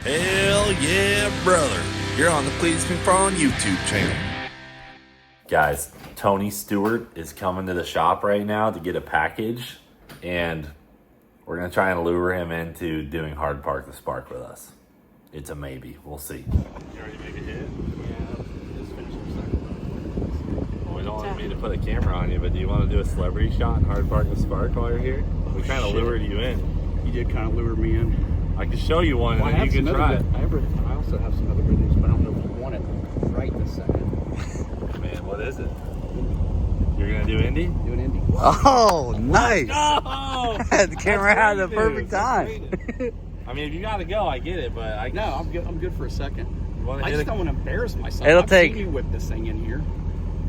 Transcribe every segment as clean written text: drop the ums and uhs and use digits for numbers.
Hell yeah, brother. You're on the Cleetus McFarland YouTube channel. Guys, Tony Stewart is coming to the shop right now to get a package, and we're going to try and lure him into doing Hard Park the Spark with us. It's a maybe. We'll see. You already make a hit? Yeah, just finished our second one. Well, we don't want me to put a camera on you, but do you want to do a celebrity shot in Hard Park the Spark while you're here? We kind of lured you in. You did kind of lure me in. I can show you one, and then you can try it. I also have some other videos, but I don't know if you want it right this second. Man, what is it? You're going to do Indy? Do an Indy. Oh, nice. No! The camera had the perfect time. I mean, if you got to go, I get it, but No, I'm good. I'm good for a second. You wanna I hit just it? don't want to embarrass myself. It'll I've take- seen you whip this thing in here.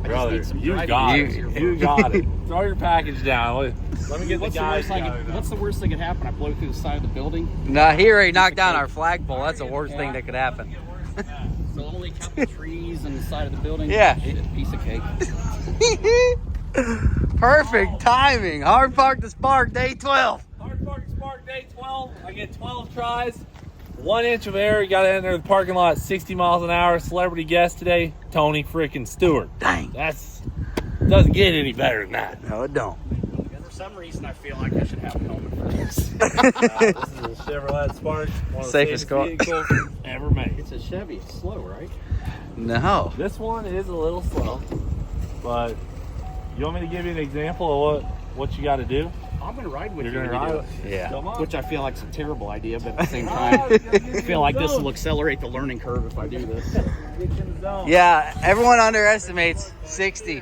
I Brother, just need some you driving got skills it. here You first. got it. Throw your package down. Let me get What's the the guys. worst thing that could happen? I blow through the side of the building. No, he already knocked down our flagpole. That's the worst thing that could happen. So only a couple trees on the side of the building. Yeah. Shit, piece of cake. Perfect timing. Hard Park the Spark, day 12. Hard Park Spark Day 12. I get 12 tries. 1 inch of air. You got to enter the parking lot at 60 miles an hour. Celebrity guest today, Tony freaking Stewart. Dang. Doesn't get any better than that. No, it don't. For some reason, I feel like I should have a helmet for this. This is a Chevrolet Spark. One of the Safest car. vehicles ever made. It's a Chevy. It's slow, right? No. This one is a little slow, but you want me to give you an example of what you got to do? I'm going to ride with You're you. going to when you ride do it? it. Yeah. Come on. Which I feel like is a terrible idea, but at the same time, I feel like this will accelerate the learning curve if I do this. Yeah, everyone underestimates 60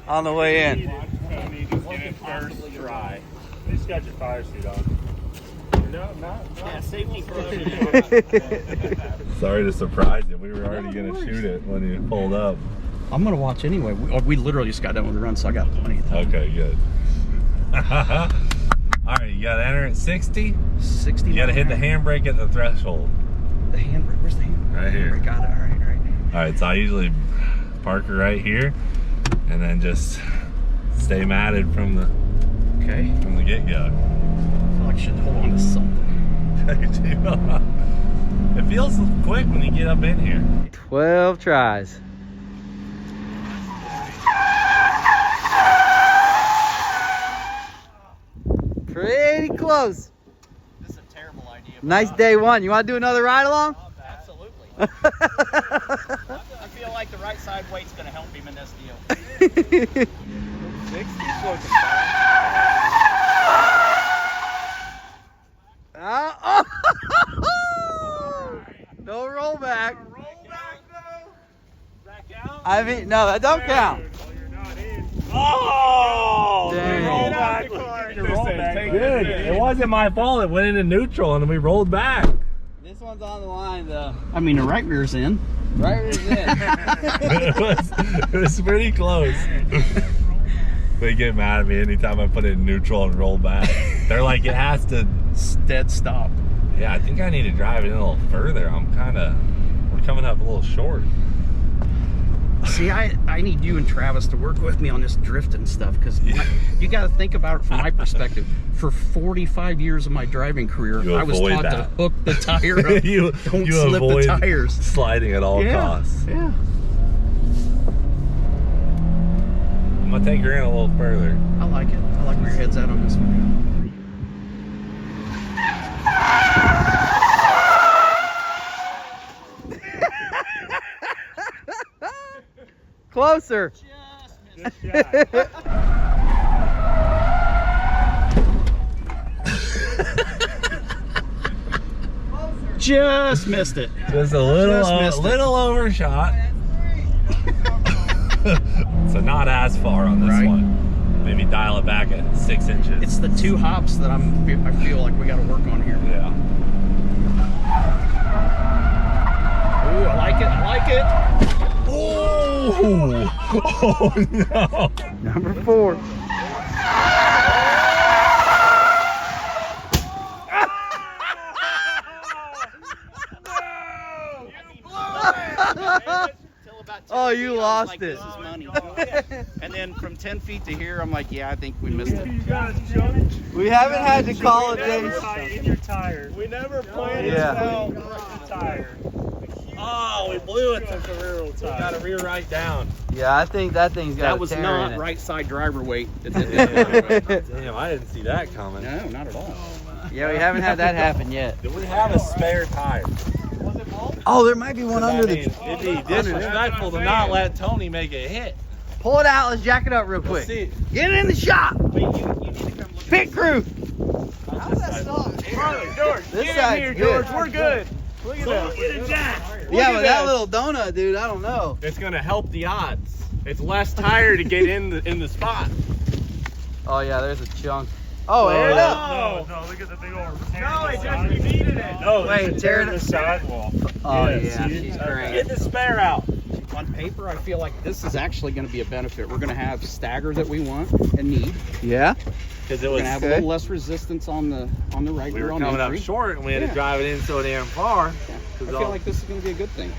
on the way in. Tony, just get it first try. You just got your fire suit on. No, not. Yeah, safety first. Sorry to surprise you. We were already going to shoot it when you pulled up. I'm going to watch anyway. We literally just got done with the run, so I got plenty of time. Okay, good. All right, you got to enter at 60. 60. You got to hit the handbrake at the threshold. The handbrake. Where's the handbrake? Right here. Got it. All right, all right. All right, so I usually park her right here, and then just stay matted from the get-go. I feel like I should hold on to something. It feels quick when you get up in here. 12 tries. Pretty close. This is a terrible idea. Nice day one. You want to do another ride along? Absolutely. I feel like the right side weight's going to help him in this deal. 60 No rollback. I mean, no, that don't count. Oh! Dang. Dude, it wasn't my fault. It went into neutral and then we rolled back. This one's on the line, though. I mean, the right rear's in. Right rear's in. it was pretty close. They get mad at me anytime I put it in neutral and roll back. They're like, it has to Dead stop. Yeah, I think I need to drive it in a little further. We're coming up a little short. See, I need you and Travis to work with me on this drifting stuff, because you got to think about it from my perspective. For 45 years of my driving career, I was taught to hook the tire up. Don't slip the tires. Sliding at all costs. Yeah. I'm gonna take her in a little further. I like it. I like where your head's at on this one. Closer. Just missed it. Just a little overshot. So not as far on this one. Maybe dial it back at 6 inches. It's the 2 hops that I feel like we got to work on here. Yeah. Ooh, I like it. I like it. Oh! Oh no! Number 4. Oh, you lost like, it. This is money. And then from 10 feet to here, I'm like, yeah, I think we missed it. We haven't had to call it days. In your tires. We never planned Yeah. this out. tire. Oh, we blew it. The rear tire. Got to rear right down. Yeah, I think that thing's got That was not right side driver weight. Damn, I didn't see that coming. No, not at all. Yeah, we haven't had that happen yet. Do we have a spare tire? Oh, there might be one under it'd be disrespectful to not let Tony make a hit. Pull it out. Let's jack it up real quick. See. Get in the shop. Wait, you need to come look. Pit crew. How's that stuff? George, this side's good. We're good. Look at that. Look at Jack. Yeah, but that little donut, dude, I don't know. It's gonna help the odds. It's less tire to get in the spot. Oh yeah, there's a chunk. Oh, air it up. No, look at the big old. No, it just repeated it. No, wait, tear the sidewall. Oh yeah, she's great. Get the spare out. On paper, I feel like this is actually going to be a benefit. We're going to have stagger that we want and need. Yeah. Because it We're was going to have a little less resistance on the right we rear were on coming entry. up short and we had to drive it in so damn far. Yeah. I feel like this is going to be a good thing.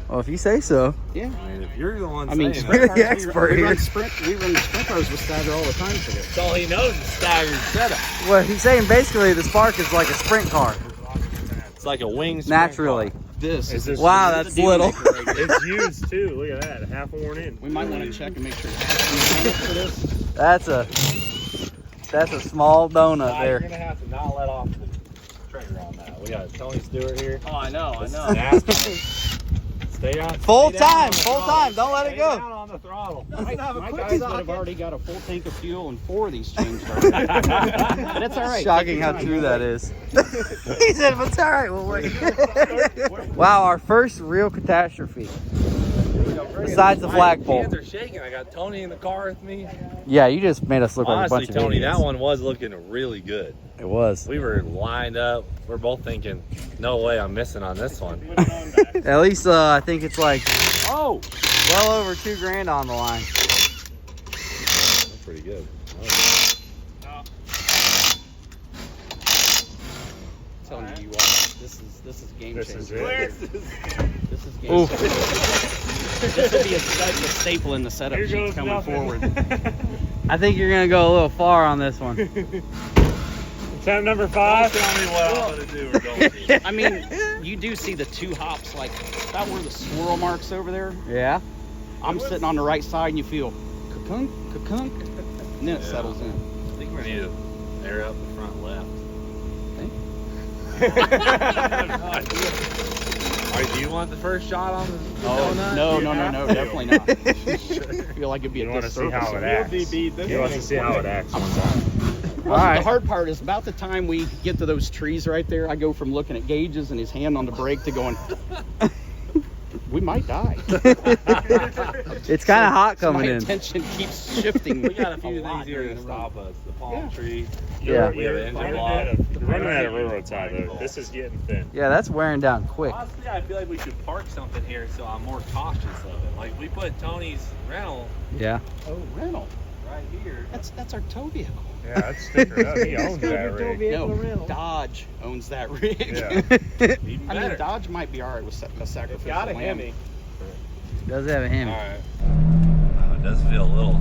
Well, if you say so. Yeah. I mean, if you're the one I mean, saying You're that, the expert we here. run the sprint cars with stagger all the time for this. that's all he knows is staggered setup. Well, he's saying basically the Spark is like a sprint car. It's like a wing sprint Naturally. car. This is Wow, this is that's a deal little. maker right here. It's used too. Look at that, half worn in. We might want to check and make sure it's for this. That's a small donut You're there. gonna have to not let off the trigger on that. We got Tony Stewart here. Oh, I know. Stay on. Full stay down time, on the full throttle. time. Don't let it Stay go. down on the throttle. My guys would have already got a full tank of fuel and 4 of these changed already. But it's all right. Shocking how true that is. He said, but it's all right, we'll wait. Wow, our first real catastrophe. Besides the flagpole. Hands are shaking. I got Tony in the car with me. Yeah, you just made us look like a Honestly, bunch of Tony, idiots. that one was looking really good. It was. We were lined up. We're both thinking, no way I'm missing on this one. At least I think it's like Oh, well over $2,000 on the line. that's pretty good. I'm telling you what, this is game changer. This is game Oof. changer. This will be a staple in the setup sheet coming forward. I think you're gonna go a little far on this one. Attempt number 5. Tell me what I'm gonna do or don't do. I mean, you do see the 2 hops, like that were the swirl marks over there. Yeah. I'm sitting on the right side and you feel ka-kunk, ka-kunk, and then it settles in. I think we're gonna need to air up the front left. Alright, do you want the first shot on the donut? No, definitely not. I feel like it'd be a disservice. You want to see how it acts. Well, the hard part is about the time we get to those trees right there, I go from looking at gauges and his hand on the brake to going, we might die. It's kind of hot coming My in. attention keeps shifting. We got a few lot things here during to the run. stop us. The palm tree. Yeah. We have an engine block. You're running out of railroad tie though. This is getting thin. Yeah, that's wearing down quick. Honestly, I feel like we should park something here so I'm more cautious of it. Like we put Tony's rental Yeah. Oh, rental. right here. That's our tow vehicle. Yeah, that's stickered up. He owns that rig. No, Dodge owns that rig. Yeah. Even I better. mean, Dodge might be all right with a sacrificial Got a lamb. Hemi. Does have a Hemi. Alright. It does feel a little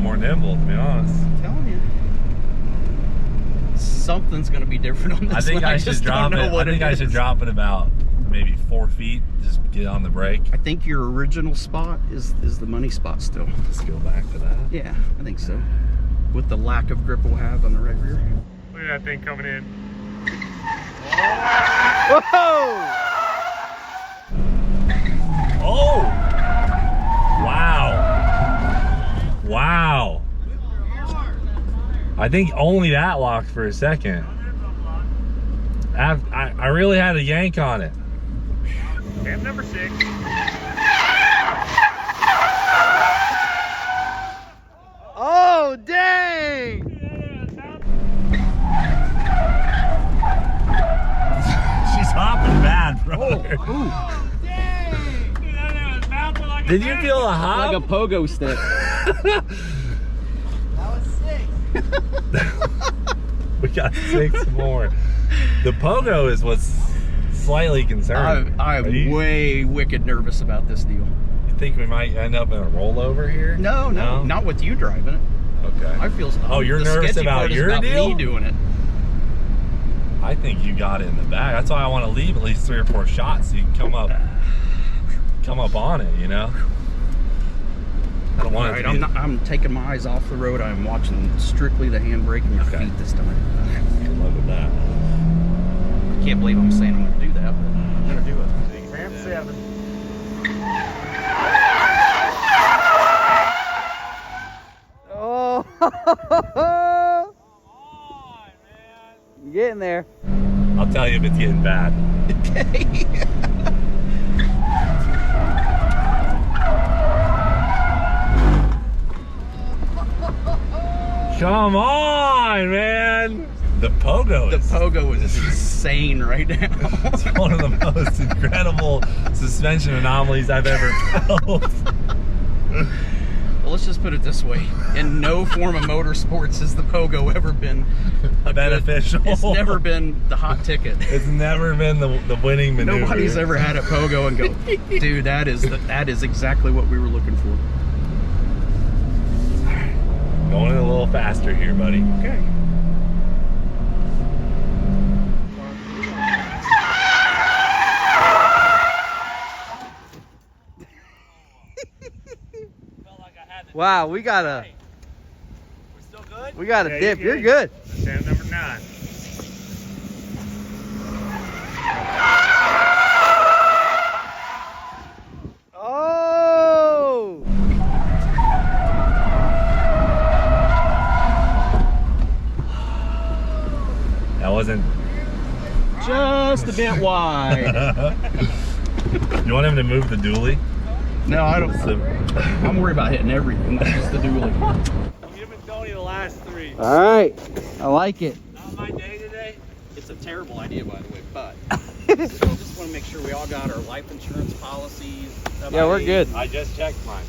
more nimble, to be honest. I'm telling you. Something's going to be different on this I think one. I should just drop don't know it. I what think it I should is. drop it about maybe 4 feet. Just get on the brake. I think your original spot is the money spot still. Let's go back to that. Yeah, I think so. With the lack of grip we'll have on the right rear. Look at that thing coming in. Whoa! Oh! Wow! Wow! I think only that locked for a second. I really had a yank on it. Cam number 6. Oh, dang! She's hopping bad, brother. Did you feel a hop? Like a pogo stick. We got 6 more. The pogo is what's slightly concerning. I'm way wicked nervous about this deal. You think we might end up in a rollover here? No, not with you driving it. Okay. I feel. Oh, you're the nervous sketchy about part is your about deal? me doing it. I think you got it in the back. That's why I want to leave at least 3 or 4 shots so you can come up on it, you know? I don't want it to be... I'm taking my eyes off the road. I'm watching strictly the handbrake and your feet this time. Good luck with that. I can't believe I'm saying I'm going to do that, but I'm going to do it. Ramp 7. Oh, you getting there? I'll tell you if it's getting bad. Okay. Come on, man! The pogo The pogo is insane right now. It's one of the most incredible suspension anomalies I've ever felt. Well, let's just put it this way. In no form of motorsports has the pogo ever been beneficial. It's never been the hot ticket. It's never been the winning maneuver. Nobody's ever had a pogo and go, dude, that is exactly what we were looking for. Going a little faster here, buddy. Okay. Wow, we got a. We're still good? We got a Yeah, dip. you're You're good. Stand number 9. Oh! That wasn't. Just a bit wide. You want him to move the dually? No, I don't. I'm worried about hitting everything, not just the dually. Him and Tony the last 3. All right. I like it. Not my day today. It's a terrible idea, by the way, but I just want to make sure we all got our life insurance policies. Yeah, we're good. I just checked mine.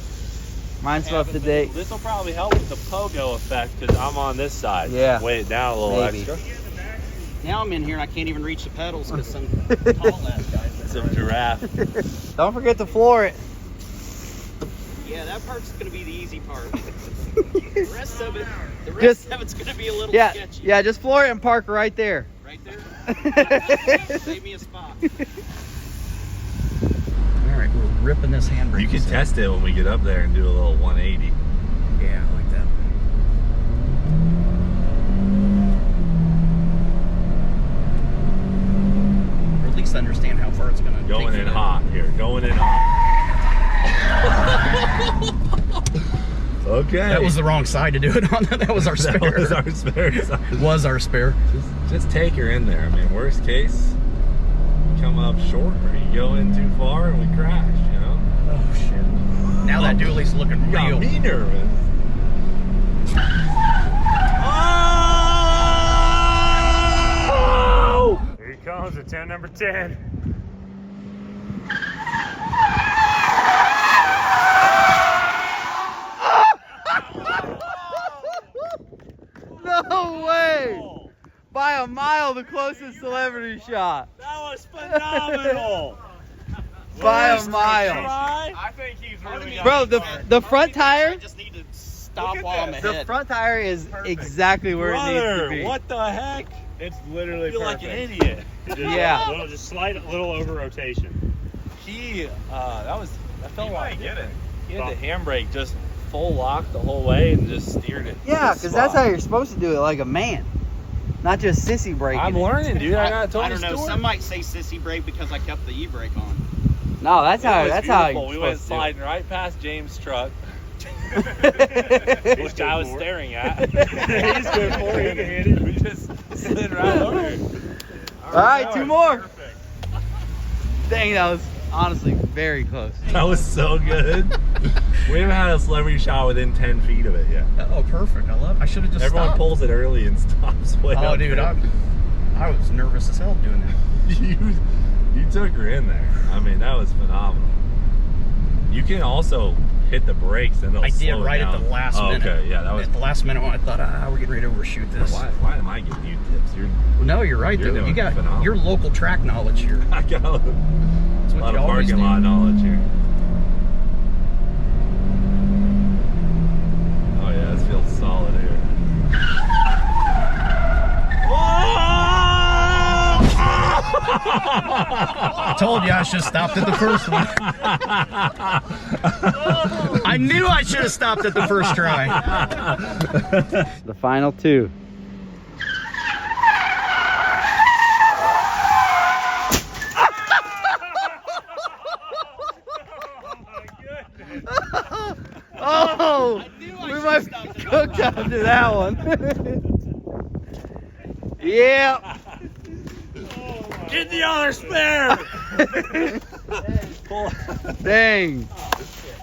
Mine's up to date. This will probably help with the pogo effect because I'm on this side. Yeah. Weigh it down a little Maybe. extra. Now I'm in here and I can't even reach the pedals because some tall ass guys. Some giraffe. Don't forget to floor it. Yeah, that part's gonna be the easy part. The rest of it's gonna be a little sketchy. Yeah, just floor it and park right there. Right there. Save me a spot. All right, we're ripping this handbrake. You can test it when we get up there and do a little 180. Yeah, I like that. Or at least understand how far it's gonna take. Going in hot here. Going in hot. Okay. That was the wrong side to do it on. That was our spare. That was our spare side. Was our spare. Just take her in there. I mean, worst case, you come up short or you go in too far and we crash, you know? Oh, shit. Now that dually's looking You got real. me nervous. Oh! Here he comes at 10 number 10. No way! By a mile, the closest celebrity shot. That was phenomenal. By a mile. I think he's really Bro, the front tire, I just need to stop while I'm the ahead. front tire is exactly where it needs to Brother, be. what the heck? It's literally I feel like perfect. an idiot. Yeah. Just slight little over rotation. That felt like he had the handbrake just full lock the whole way and just steered it. Yeah, because that's how you're supposed to do it, like a man. Not just sissy braking. I'm learning, dude. I got Tony I don't know. Stewart. Some might say sissy brake because I kept the e-brake on. No, that's how It was that's how beautiful. you're We went supposed to do it. sliding right past James' truck, which I was staring at. He's good for it. He can hit it. We just slid right over it. All right, 2 more. Dang, that was honestly very close. That was so good. We haven't had a celebrity shot within 10 feet of it yet. Oh, perfect. I love it. I should have just Everyone stopped. pulls it early and stops way Oh, up dude, there. I was nervous as hell doing that. You took her in there. I mean, that was phenomenal. You can also hit the brakes and it'll I did slow right down. at the last minute. Okay, yeah, that was. At the last minute when I thought, we're getting ready to overshoot this. Why am I giving you tips? No, you're right, You're though. doing You got phenomenal. your local track knowledge here. I got a That's what lot you of always parking do. lot knowledge here. Oh yeah, this feels solid here. Whoa! I told you I should have stopped at the first one. I knew I should have stopped at the first try. The final two. Oh, we might be cooked after that one. Yeah. Get the other spare. Dang.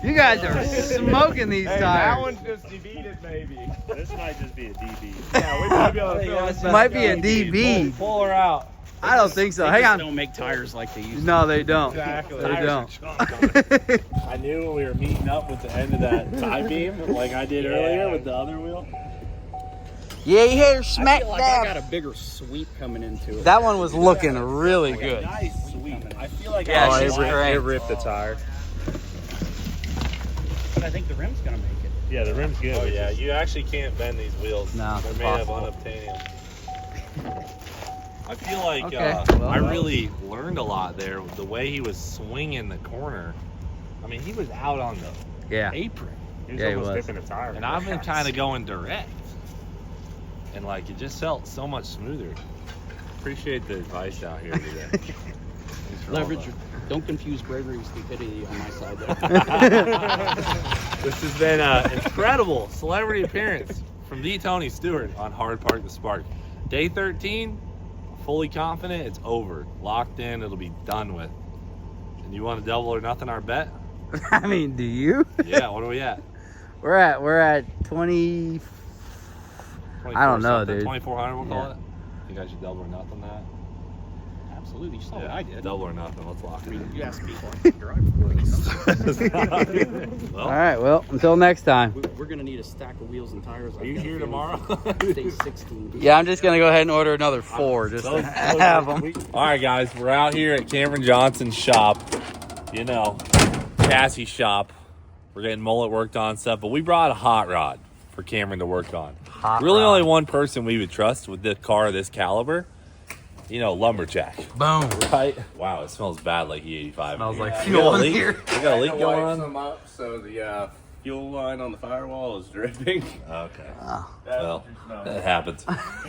You guys are smoking these tires. That one's just defeated, maybe. This might just be a DB. Yeah, we might be able to fill this. Might be a DB. Pull her out. I don't think so. They Hang just on. don't make tires like they used to. No, they don't. Exactly. They don't. I knew when we were meeting up with the end of that tie beam, like I did earlier with the other wheel. Yeah, you hear I smack feel like I got dab. a bigger sweep coming into it. That one was looking really good. Nice sweep. I feel like Yeah, it she's great. ripped the tire. But I think the rim's gonna make it. Yeah, the rim's good. Oh yeah, you actually can't bend these wheels. No, They're it's made of impossible. unobtainium. I feel like Okay, well, I really learned a lot there. The way he was swinging the corner. I mean, he was out on the Yeah. apron, He was Yeah, he almost was. dipping a tire. and I've been kind of going direct, and like it just felt so much smoother. Appreciate the advice out here today. Thanks for all Leverage. that. Don't confuse bravery with stupidity on my side. There. This has been an incredible celebrity appearance from the Tony Stewart on Hard Park the Spark. Day 13, fully confident it's over. Locked in, it'll be done with. And you want to double or nothing our bet? I mean, do you? Yeah, what are we at? We're at 20. I don't know, dude. 2400 we'll call Yeah. it? Think I should double or nothing that? Absolutely. You saw what I did. Double or nothing, let's lock I it mean, in. you asked me what to drive for it. Well, All right, well, until next time. We're gonna need a stack of wheels and tires. are you here tomorrow? Day 16. Yeah, I'm just going to go ahead and order another 4 just to have them. All right, guys, we're out here at Cameron Johnson's shop. You know, chassis shop. We're getting mullet worked on stuff, but we brought a hot rod for Cameron to work on. Really, only one person we would trust with this car of this caliber. You know, lumberjack. Boom. Right? Wow, it smells bad like E85. Smells like We got fuel a in leak? here. We got a leak going on? Them up so the fuel line on the firewall is dripping. Okay. Oh. Well, that happens.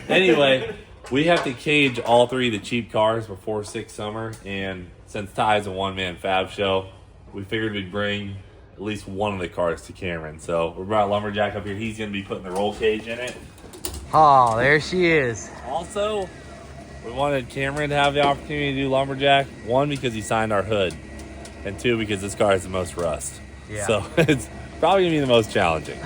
Anyway, we have to cage all 3 of the cheap cars before 6 summer, and since Ty's a one-man fab show, we figured we'd bring at least one of the cars to Cameron. So we brought Lumberjack up here. He's going to be putting the roll cage in it. Oh, there she is. Also, we wanted Cameron to have the opportunity to do Lumberjack. 1, because he signed our hood, and 2, because this car has the most rust. Yeah. So it's probably going to be the most challenging.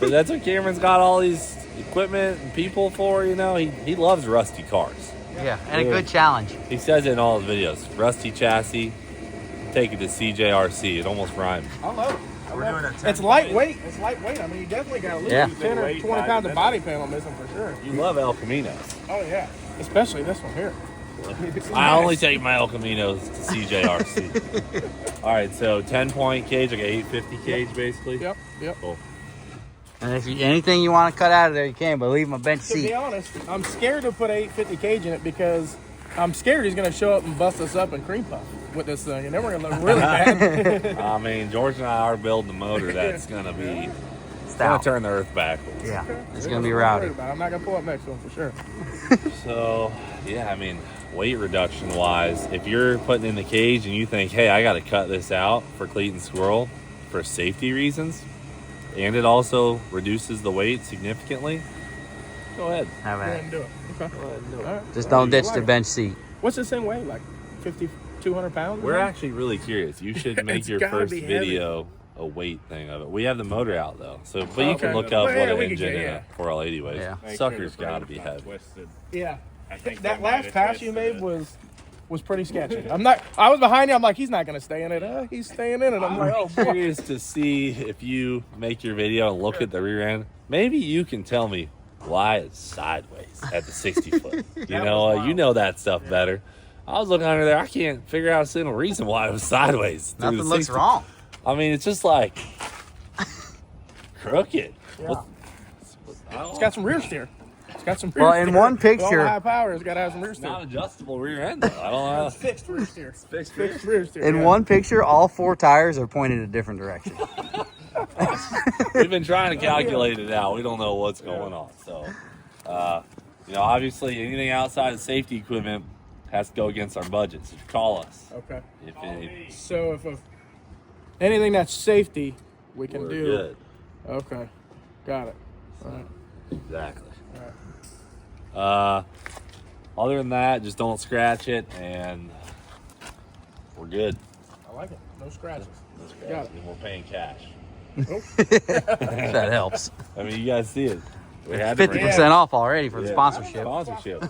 But that's what Cameron's got all these equipment and people for, you know. He loves rusty cars. Yeah, and a good challenge. He says it in all his videos. Rusty chassis, take it to CJRC. It almost rhymes. I love it. We're doing a 10 It's lightweight. It's lightweight. I mean, you definitely got to lose Yeah. 10 or 20 pounds of body panel missing for sure. You love El Caminos. Oh, yeah. Especially this one here. I only take my El Caminos to CJRC. All right, so 10-point cage, like an 850 cage, basically. Yep. Cool. And if you, anything you want to cut out of there, you can, but leave my bench To be seat. honest, I'm scared to put 850 cage in it because I'm scared he's going to show up and bust us up and cream puff with this thing, and then we're going to look really bad. I mean, George and I are building a motor that's going to be going to Stout. turn the earth backwards. Yeah, it's going to be rowdy. I'm not going to pull up next to him for sure. So, yeah, I mean, weight reduction wise, if you're putting in the cage and you think, hey, I got to cut this out for Cleetus Squirrel for safety reasons, and it also reduces the weight significantly, go ahead. Have Go at ahead it. and do it. Okay. Go ahead and do it. All right. Just don't ditch I the like bench seat. What's this thing weigh? Like 50, 200 pounds? We're actually really curious. You should make It's your gotta first be heavy. video a weight thing of it. We have the motor out though, so but you Okay. can look up Well, what yeah, an we can engine get- in a 4L80 weighs. Yeah. Sucker's got to be heavy. Twisted. Yeah. I think That they might last have pass you twisted made it. was pretty sketchy. I was behind you. I'm like, he's not going to stay in it. He's staying in it. I'm like, oh, boy. Curious to see if you make your video and look at the rear end. Maybe you can tell me why it's sideways at the 60 foot. You know that stuff better. I was looking under there. I can't figure out a single reason why it was sideways. through Nothing the looks 60. wrong. I mean, it's just like crooked. Yeah. It's got some rear steer. It's Got some rear Well, in one steer. picture- All high power, it's got to have some rear It's steer. not adjustable rear end, though. I don't know. It's fixed rear steer. Fixed rear steer. In yeah. one picture, all 4 tires are pointed a different direction. We've been trying to calculate it out. We don't know what's going on. So, obviously, anything outside of safety equipment has to go against our budget. So call us. Okay. If So if anything that's safety, we can we're do. good. Okay. Got it. All right. Exactly. Other than that, just don't scratch it, and we're good. I like it. No scratches. Got it. And we're paying cash. That helps. I mean, you guys see it. We had to 50% off already for the sponsorship. Sponsorship.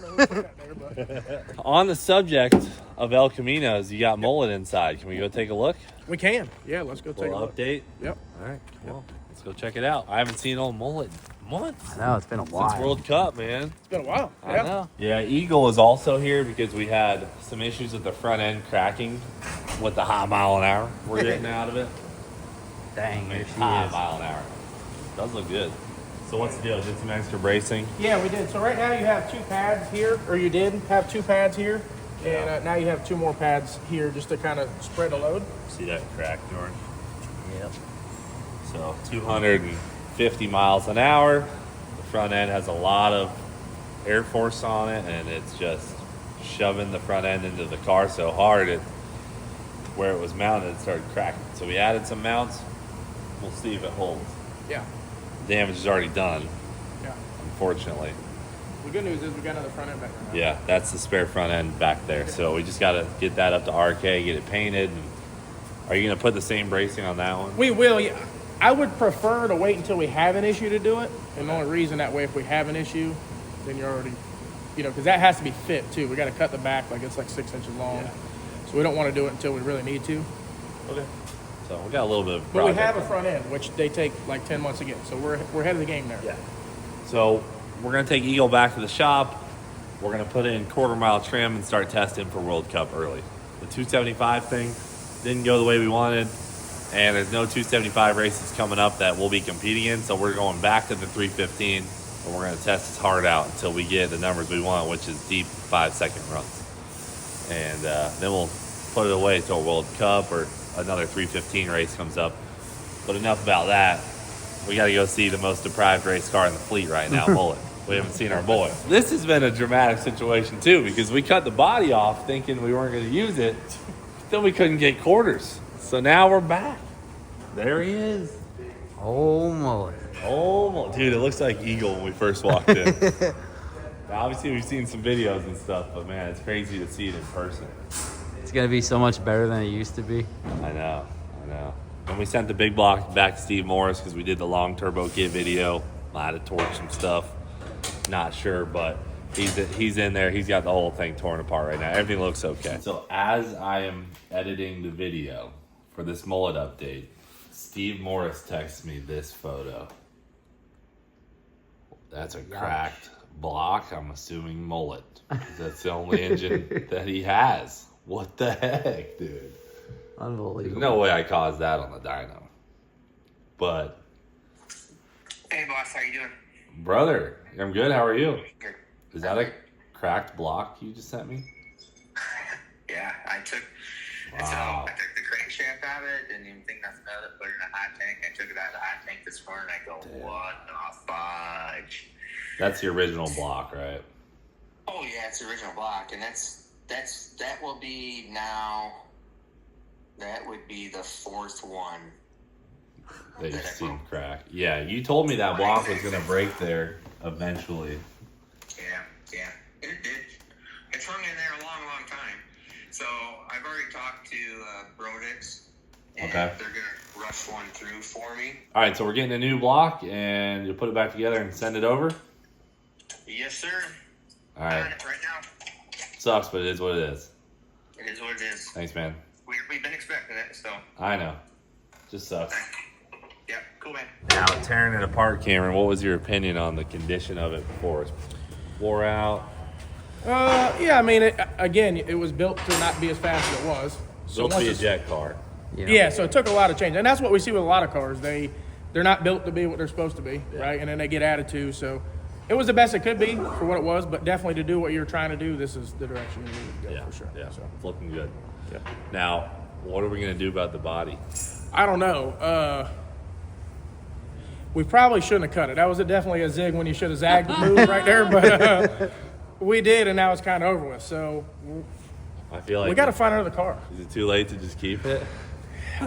On the subject of El Caminos, you got Mullet inside. Can we go take a look? We can. Yeah, let's go take a look. Update. Yep. All right. Well, let's go check it out. I haven't seen old Mullet in months. I know, it's been a Since while. World Cup, man. It's been a while. I know. Yeah, Eagle is also here because we had some issues with the front end cracking with the high mile an hour we're getting out of it. Dang, there she High is. mile an hour. Does look good. So what's the deal? Did some extra bracing? Yeah, we did. So right now you have 2 pads here, or you did have 2 pads here, and now you have 2 more pads here just to kind of spread the load. See that crack, Jordan? Yep. So 250 miles an hour. The front end has a lot of air force on it, and it's just shoving the front end into the car so hard where it was mounted, it started cracking. So we added some mounts. We'll see if it holds. Yeah. Damage is already done, Yeah. unfortunately. The good news is we got another front end back there. Yeah, that's the spare front end back there. So we just got to get that up to RK, get it painted. And are you going to put the same bracing on that one? We will. Yeah. I would prefer to wait until we have an issue to do it. And the only reason that way, if we have an issue, then you're already, because that has to be fit too. We got to cut the back it's like 6 inches long. Yeah. So we don't want to do it until we really need to. Okay. So we got a little bit of But we project. have a front end, which they take like 10 months to get. So we're ahead of the game there. Yeah. So we're going to take Eagle back to the shop. We're going to put it in quarter-mile trim and start testing for World Cup early. The 275 thing didn't go the way we wanted, and there's no 275 races coming up that we'll be competing in, so we're going back to the 315, and we're going to test this hard out until we get the numbers we want, which is deep 5-second runs. And then we'll put it away until World Cup or another 315 race comes up. But enough about that. We got to go see the most deprived race car in the fleet right now, Mullet. We haven't seen our boy. This has been a dramatic situation too, because we cut the body off thinking we weren't going to use it. Then we couldn't get quarters. So now we're back. There he is. Oh, Mullet. Oh, dude, it looks like Eagle when we first walked in. Now, obviously, we've seen some videos and stuff, but man, it's crazy to see it in person. It's going to be so much better than it used to be. I know. And we sent the big block back to Steve Morris because we did the long turbo kit video. Might have torched some stuff. Not sure, but he's in there. He's got the whole thing torn apart right now. Everything looks okay. So as I am editing the video for this Mullet update, Steve Morris texts me this photo. That's a cracked block. I'm assuming Mullet. That's the only engine that he has. What the heck, dude? Unbelievable. There's no way I caused that on the dyno. But Hey, boss, how you doing? brother, I'm good. How are you? Good. Is that a cracked block you just sent me? Yeah, I took. Wow. So I took the crankshaft out of it. Didn't even think nothing of it. Put it in a hot tank. I took it out of the hot tank this morning. I go, Damn. what the fudge? That's the original block, right? Oh yeah, it's the original block, and that will be now. That would be the 4th one. That you've seen crack. Yeah, you told me that block was gonna break there eventually. Yeah, it did. It's hung in there a long time. So I've already talked to Brodix, and Okay. they're gonna rush one through for me. All right, so we're getting a new block, and you'll put it back together and send it over. Yes, sir. All On right, it right now. sucks, but it is what it is. It is what it is. Thanks, man. We've been expecting it, so I know. Just sucks. yeah, cool, man. Now, tearing it apart, Cameron, what was your opinion on the condition of it before it wore out? Yeah, I mean, it was built to not be as fast as it was. So Built to once be a it's- jet car. Yeah, so it took a lot of change, and that's what we see with a lot of cars. They're not built to be what they're supposed to be, right? And then they get attitude. So It was the best it could be for what it was, but definitely to do what you're trying to do, this is the direction you need to go for sure. Yeah, So, it's looking good. yeah. Now, what are we going to do about the body? I don't know. We probably shouldn't have cut it. That was definitely a zig when you should have zagged the move right there, but we did, and now it's kind of over with. So I feel like we got to find another car. Is it too late to just keep it?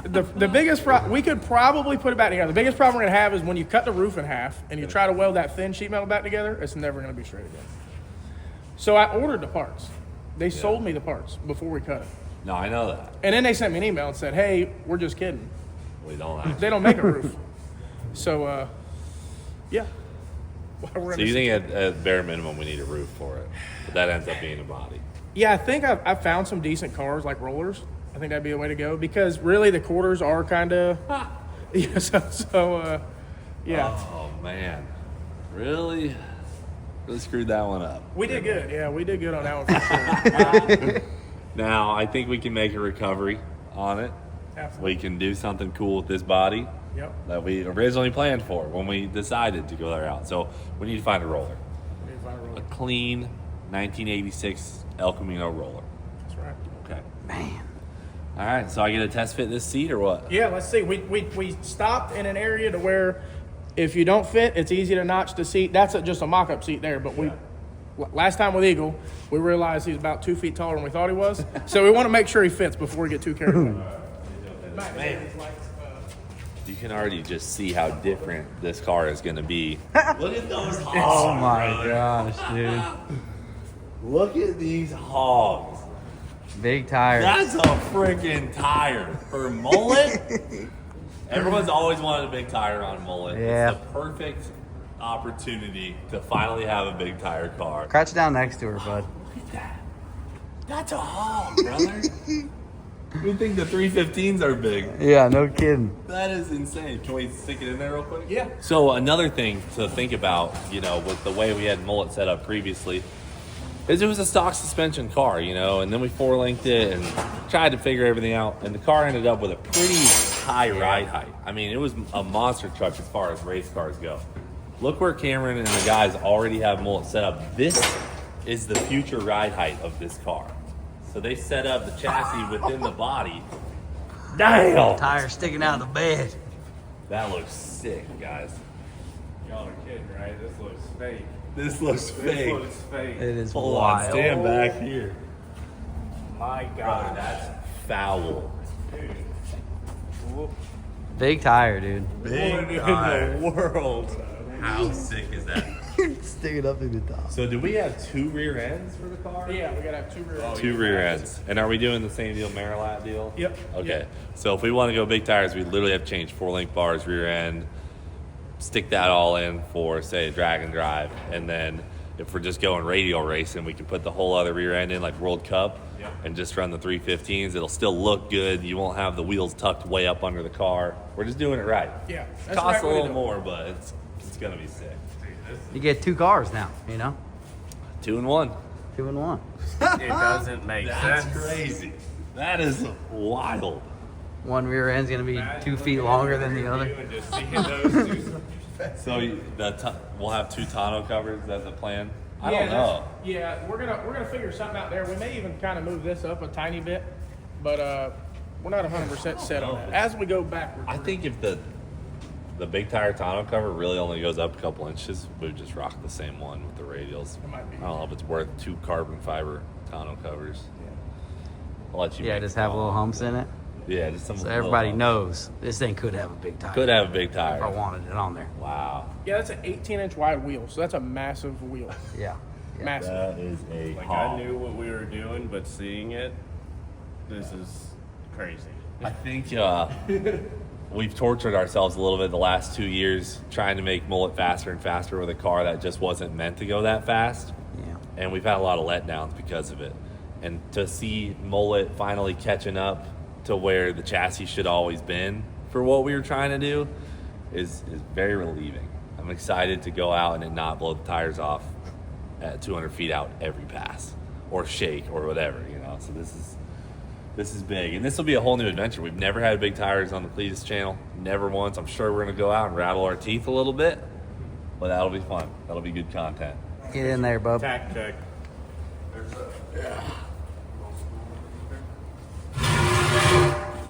The biggest we could probably put it back together. The biggest problem we're gonna have is when you cut the roof in half and you try to weld that thin sheet metal back together, it's never gonna be straight again. So I ordered the parts. They sold me the parts before we cut it. No, I know that. And then they sent me an email and said, "Hey, we're just kidding. We don't have They don't make a roof." So, yeah. So you think at bare minimum we need a roof for it, but that ends up being a body. Yeah, I think I've found some decent cars like rollers. I think that'd be a way to go because really the quarters are kind of, yeah. Yeah. Oh man, really screwed that one up. We did good. Yeah, we did good on that one for sure. Now I think we can make a recovery on it. Absolutely. We can do something cool with this body Yep. that we originally planned for when we decided to go that route. So we need to find a roller, We need to find a roller. a clean 1986 El Camino roller. That's right. Okay. Man. All right, so I get a test fit this seat or what? Yeah, let's see. We stopped in an area to where if you don't fit, it's easy to notch the seat. That's just a mock-up seat there, but last time with Eagle, we realized he's about 2 feet taller than we thought he was. So we want to make sure he fits before we get too carried away. Man. You can already just see how different this car is going to be. Look at those hogs. Oh my gosh, dude. Look at these hogs. Big tire. That's a freaking tire for Mullet. Everyone's always wanted a big tire on Mullet. Yeah. It's the perfect opportunity to finally have a big tire car. Crouch down next to her, bud. Look at that. That's a hog, brother. We think the 315s are big. Yeah, no kidding. That is insane. Can we stick it in there real quick? Yeah. So another thing to think about, with the way we had Mullet set up previously, is it was a stock suspension car, and then we 4-linked it and tried to figure everything out, and the car ended up with a pretty high ride height. I mean, it was a monster truck as far as race cars go. Look where Cameron and the guys already have Mullet set up. This is the future ride height of this car. So they set up the chassis within the body. Damn! Tire sticking out of the bed. That looks sick, guys. Y'all are kidding, right? This looks fake. This looks fake. This looks fake. It is Hold wild. on, stand back here. My Bro, God. that's foul. Big tire, dude. Big What in tire. the world? How sick is that? Sticking up through the top. So do we have 2 rear ends for the car? Yeah, we got to have 2 rear ends. 2 rear ends. And are we doing the same deal, Marilat deal? Yep. Okay. Yep. So if we want to go big tires, we literally have to change 4-link bars, rear end, stick that all in for, say, a drag and drive. And then if we're just going radial racing, we can put the whole other rear end in like World Cup and just run the 315s. It'll still look good. You won't have the wheels tucked way up under the car. We're just doing it right. Yeah. It costs a little more, but it's going to be sick. You get 2 cars now, 2 in 1. 2 in 1. It doesn't make That's sense. crazy. That is wild. One rear end's gonna be 2 feet longer than the other. Just seeing those two. So we'll have 2 tonneau covers. That's the plan. I Yeah, don't know. Yeah, we're gonna figure something out there. We may even kind of move this up a tiny bit, but we're not 100% set on that. As we go backwards, I think if the big tire tonneau cover really only goes up a couple inches, we would just rock the same one with the radials. It might be. I don't know if it's worth 2 carbon fiber tonneau covers. I'll let you. Yeah, make just the have call. little humps in it. Yeah, just some. So little everybody humps. knows this thing could have a big tire. Could have a big if I tire. wanted it on there. Wow. yeah, that's an 18-inch wide wheel, so that's a massive wheel. Yeah. Massive. That is a Like, hog. I knew what we were doing, but seeing it, this is crazy. I think we've tortured ourselves a little bit the last 2 years trying to make Mullet faster and faster with a car that just wasn't meant to go that fast. Yeah. And we've had a lot of letdowns because of it. And to see Mullet finally catching up to where the chassis should always been for what we were trying to do is very relieving. I'm excited to go out and it not blow the tires off at 200 feet out every pass or shake or whatever, So this is big. And this will be a whole new adventure. We've never had big tires on the Cleetus channel. Never once. I'm sure we're going to go out and rattle our teeth a little bit. But that'll be fun. That'll be good content. Get in there, bub. Tack check.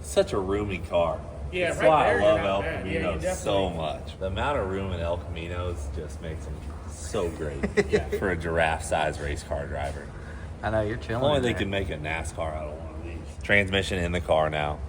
Such a roomy car. Yeah, That's right why there, I love you're El not bad. Yeah, you Caminos definitely- so much. The amount of room in El Caminos just makes them so great for a giraffe-sized race car driver. I know you're chilling. Only in they there. can make a NASCAR out of one of these. Transmission in the car now.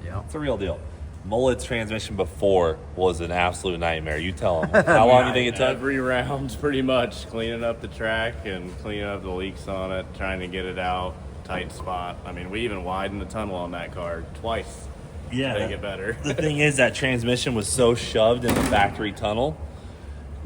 Yeah. It's a real deal. Mullet's transmission before was an absolute nightmare. You tell them. How long do you think it took? Every round's pretty much cleaning up the track and cleaning up the leaks on it, trying to get it out, tight spot. I mean, we even widened the tunnel on that car twice Yeah. to make it better. The thing is that transmission was so shoved in the factory tunnel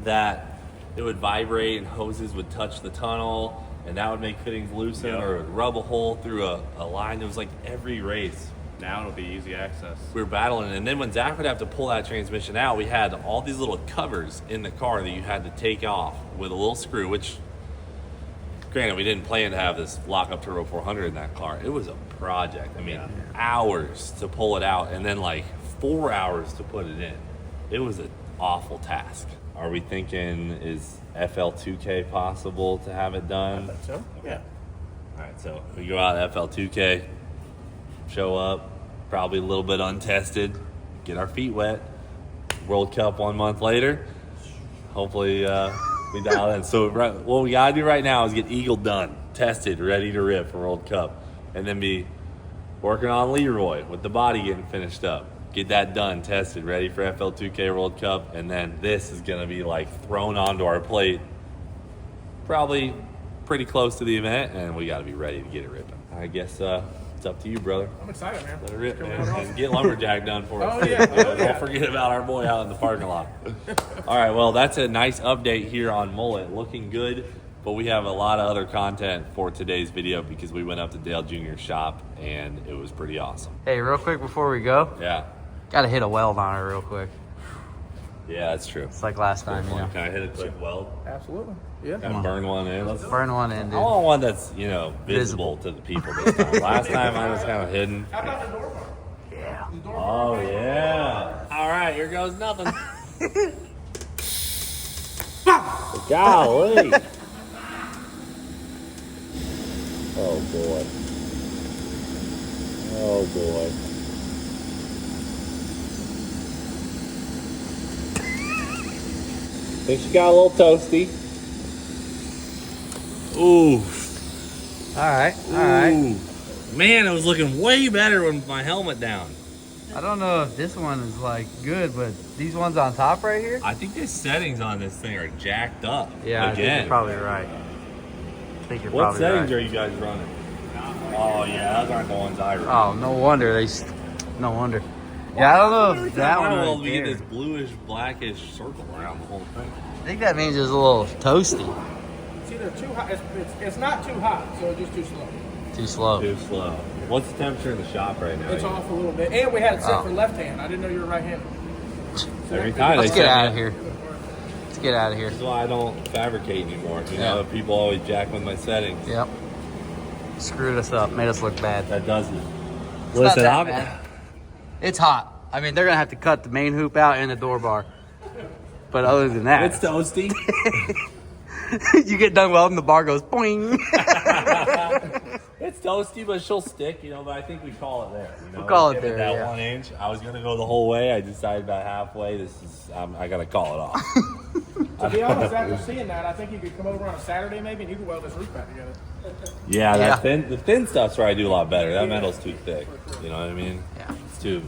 that it would vibrate and hoses would touch the tunnel and that would make fittings loosen Yep. or it would rub a hole through a line. It was like every race. Now it'll be easy access. We were battling, and then when Zach would have to pull that transmission out, we had all these little covers in the car that you had to take off with a little screw, which, granted, we didn't plan to have this lockup turbo 400 in that car. It was a project. I mean, hours to pull it out, and then like 4 hours to put it in. It was an awful task. Are we thinking, is FL2K possible to have it done? So, yeah. All right, so we go out at FL2K, show up, probably a little bit untested, get our feet wet. World Cup 1 month later, hopefully we dial in. So what we gotta do right now is get Eagle done, tested, ready to rip for World Cup, and then be working on Leroy with the body getting finished up. Get that done, tested, ready for FL2K World Cup, and then this is gonna be like thrown onto our plate, probably pretty close to the event, and we gotta be ready to get it ripping. I guess it's up to you, brother. I'm excited, man. Let it rip, Coming man. on. And get Lumberjack done for us. Oh, yeah. too. Don't forget about our boy out in the parking lot. All right, well, that's a nice update here on Mullet. Looking good, but we have a lot of other content for today's video because we went up to Dale Jr.'s shop, and it was pretty awesome. Hey, real quick before we go, Yeah. gotta hit a weld on it real quick. Yeah, that's true. It's like last time, you know. Can I hit a quick weld? Absolutely. Yeah. And burn one in? Let's burn one in, dude. I want one that's, visible to the people this time. Last time I was kind of hidden. How about the door bar? Yeah. The door bar. Oh, yeah. All right, here goes nothing. Golly. Oh, boy. Oh, boy. Think she got a little toasty. Ooh. All right. All right. Ooh. Man, it was looking way better with my helmet down. I don't know if this one is like good, but these ones on top right here. I think the settings on this thing are jacked up. Yeah, I think again. you're probably right. I think you're What probably settings right. are you guys running? Oh yeah, those aren't the ones I run. Oh, no wonder no wonder. Yeah, I don't know if that one Well, right we get there. this bluish, blackish circle around the whole thing. I think that means it's a little toasty. It's either too hot. It's not too hot, so it's just too slow. Too slow. Too slow. What's the temperature in the shop right now? It's off a little bit. And we had it set Oh. for left hand. I didn't know you were right handed. Every time Let's they get set out me of here. Let's get out of here. This is why I don't fabricate anymore. You Yeah. know, people always jack with my settings. Yep. Screwed us up. Made us look bad. That doesn't. It's not Listen, that I'm. bad. It's hot. I mean, they're gonna have to cut the main hoop out and the door bar. But other than that, It's toasty. you get done welding, the bar goes boing. It's toasty, but she'll stick, But I think we call it there. We'll call it Give there, That yeah. 1 inch. I was gonna go the whole way. I decided about halfway. I gotta call it off. To be honest, after seeing that, I think you could come over on a Saturday maybe and you could weld this roof back together. Yeah, Yeah. the thin stuff's where I do a lot better. That metal's too thick. You know what I mean? Yeah. It's too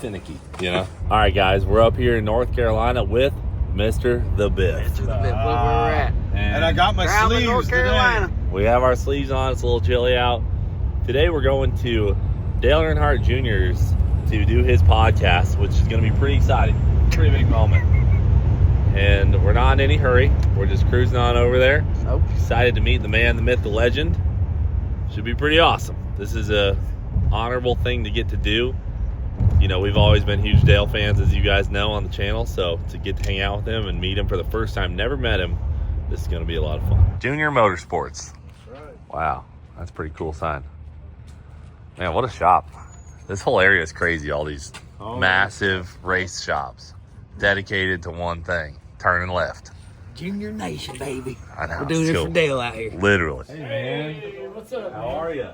finicky. All right, guys, we're up here in North Carolina with Mr. The Biff. To the bit, look where we're at. And I got my Ground in sleeves North Carolina. today. We have our sleeves on. It's a little chilly out. Today we're going to Dale Earnhardt Jr.'s to do his podcast, which is going to be pretty exciting. Pretty big moment. And we're not in any hurry. We're just cruising on over there. Nope. Excited to meet the man, the myth, the legend. Should be pretty awesome. This is a honorable thing to get to do. We've always been huge Dale fans, as you guys know, on the channel. So to get to hang out with him and meet him for the first time, never met him, this is going to be a lot of fun. Junior Motorsports. That's right. Wow, that's a pretty cool sign. Man, what a shop. This whole area is crazy. All these massive race shops dedicated to one thing. turning left. Junior Nation, baby. I know. We're doing it's this cool. for Dale out here. Literally. Hey, man. Hey, what's up? How are you?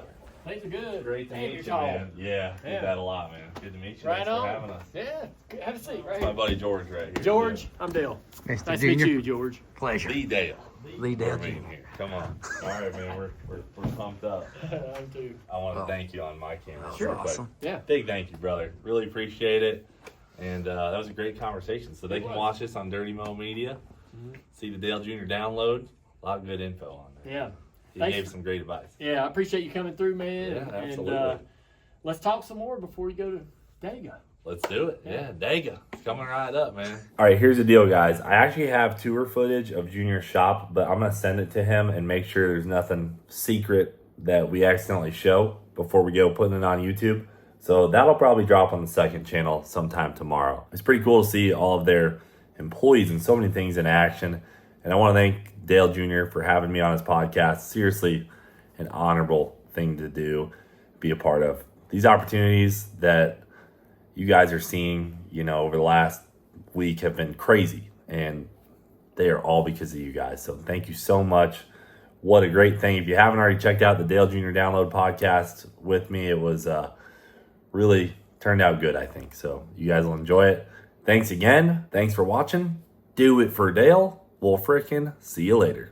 Things are good. Great to Man, meet you're you, tall. man. Yeah, Yeah. did that a lot, man. Good to meet you. Right Thanks on. for having us. Yeah, have a seat right That's my here. buddy George right here. George, I'm Dale. Nice Nice to to meet Junior. you, George. Pleasure. Lee Dale. Lee Dale We're meeting Jr. here. Come on. All right, man. We're pumped up. I'm too. I want to Oh. thank you on my camera. Sure. real quick. Awesome. Yeah. Big thank you, brother. Really appreciate it. And that was a great conversation. So they can watch this on Dirty Mo Media. See the Dale Jr. download. A lot of good info on there. Yeah. He Thanks. gave some great advice. Yeah, I appreciate you coming through, man. Yeah, And absolutely. let's talk some more before you go to Dega. Let's do it. Yeah, Dega. It's coming right up, man. All right, here's the deal, guys. I actually have tour footage of Junior's shop, but I'm going to send it to him and make sure there's nothing secret that we accidentally show before we go putting it on YouTube. So that'll probably drop on the second channel sometime tomorrow. It's pretty cool to see all of their employees and so many things in action. And I want to thank Dale Jr. for having me on his podcast. Seriously, an honorable thing to do, be a part of. These opportunities that you guys are seeing, over the last week have been crazy. And they are all because of you guys. So thank you so much. What a great thing. If you haven't already checked out the Dale Jr. Download podcast with me, it was really turned out good, I think. So you guys will enjoy it. Thanks again. Thanks for watching. Do it for Dale. We'll frickin' see you later.